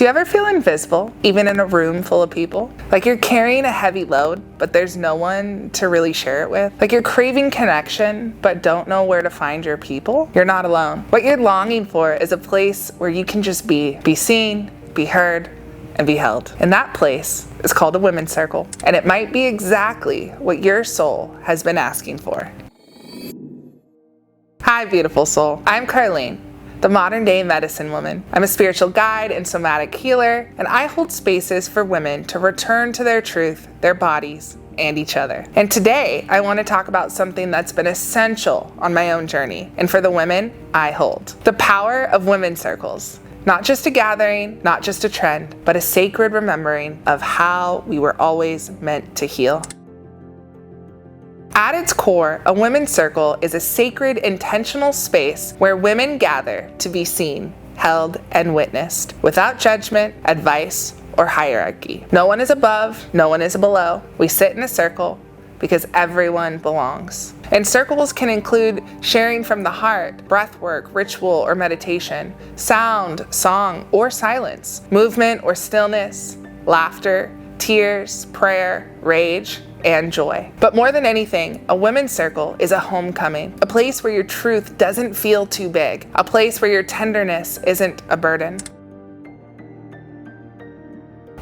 Do you ever feel invisible, even in a room full of people? Like you're carrying a heavy load, but there's no one to really share it with? Like you're craving connection, but don't know where to find your people? You're not alone. What you're longing for is a place where you can just be seen, be heard, and be held. And that place is called a women's circle. And it might be exactly what your soul has been asking for. Hi, beautiful soul. I'm Carlene, the modern day medicine woman. I'm a spiritual guide and somatic healer, and I hold spaces for women to return to their truth, their bodies, and each other. And today, I want to talk about something that's been essential on my own journey, and for the women I hold. The power of women's circles. Not just a gathering, not just a trend, but a sacred remembering of how we were always meant to heal. At its core, a women's circle is a sacred, intentional space where women gather to be seen, held, and witnessed, without judgment, advice, or hierarchy. No one is above, no one is below. We sit in a circle because everyone belongs. And circles can include sharing from the heart, breath work, ritual or meditation, sound, song, or silence, movement or stillness, laughter, tears, prayer, rage, and joy. But more than anything, a women's circle is a homecoming, a place where your truth doesn't feel too big, a place where your tenderness isn't a burden.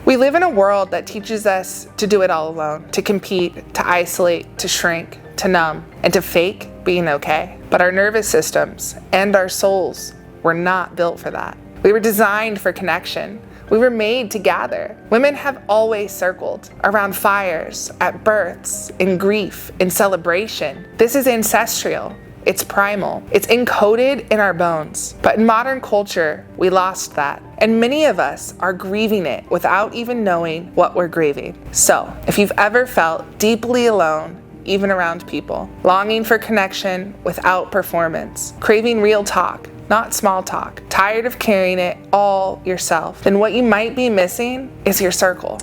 We live in a world that teaches us to do it all alone, to compete, to isolate, to shrink, to numb, and to fake being okay. But our nervous systems and our souls were not built for that. We were designed for connection. We were made to gather. Women have always circled around fires, at births, in grief, in celebration. This is ancestral. It's primal. It's encoded in our bones. But in modern culture, we lost that. And many of us are grieving it without even knowing what we're grieving. So, if you've ever felt deeply alone, even around people, longing for connection without performance, craving real talk, not small talk, tired of carrying it all yourself, then what you might be missing is your circle.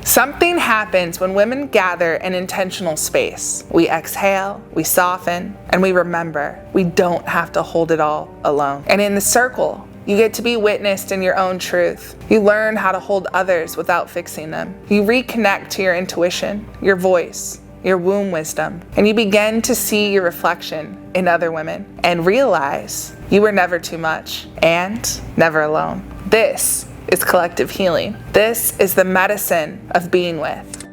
Something happens when women gather in intentional space. We exhale, we soften, and we remember we don't have to hold it all alone. And in the circle, you get to be witnessed in your own truth. You learn how to hold others without fixing them. You reconnect to your intuition, your voice, your womb wisdom, and you begin to see your reflection in other women and realize you were never too much and never alone. This is collective healing. This is the medicine of being with.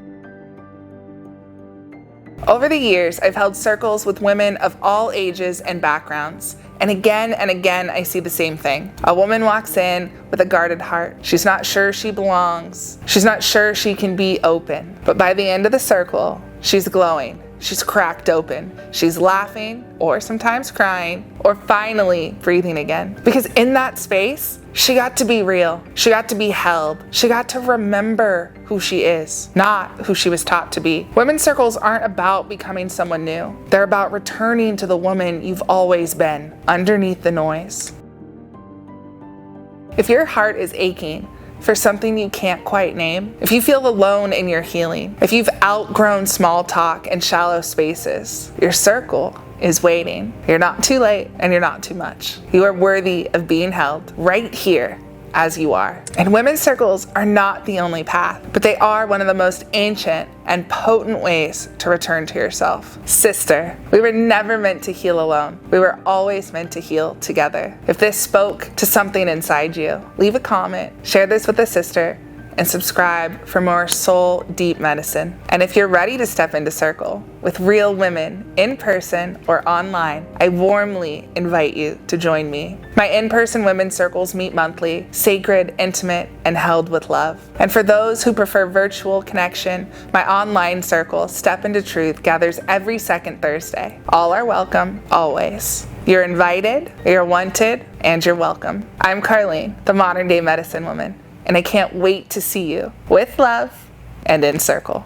Over the years, I've held circles with women of all ages and backgrounds. And again, I see the same thing. A woman walks in with a guarded heart. She's not sure she belongs. She's not sure she can be open. But by the end of the circle, she's glowing. She's cracked open. She's laughing, or sometimes crying, or finally breathing again. Because in that space, she got to be real. She got to be held. She got to remember who she is, not who she was taught to be. Women's circles aren't about becoming someone new. They're about returning to the woman you've always been, underneath the noise. If your heart is aching for something you can't quite name, if you feel alone in your healing, if you've outgrown small talk and shallow spaces, your circle is waiting. You're not too late and you're not too much. You are worthy of being held right here as you are. And women's circles are not the only path, but they are one of the most ancient and potent ways to return to yourself. Sister, we were never meant to heal alone. We were always meant to heal together. If this spoke to something inside you, leave a comment, share this with a sister, and subscribe for more soul deep medicine. And if you're ready to step into circle with real women in person or online, I warmly invite you to join me. My in-person women's circles meet monthly, sacred, intimate, and held with love. And for those who prefer virtual connection, my online circle, Step into Truth, gathers every second Thursday. All are welcome, always. You're invited, you're wanted, and you're welcome. I'm Carlene, the modern day medicine woman, and I can't wait to see you with love and in circle.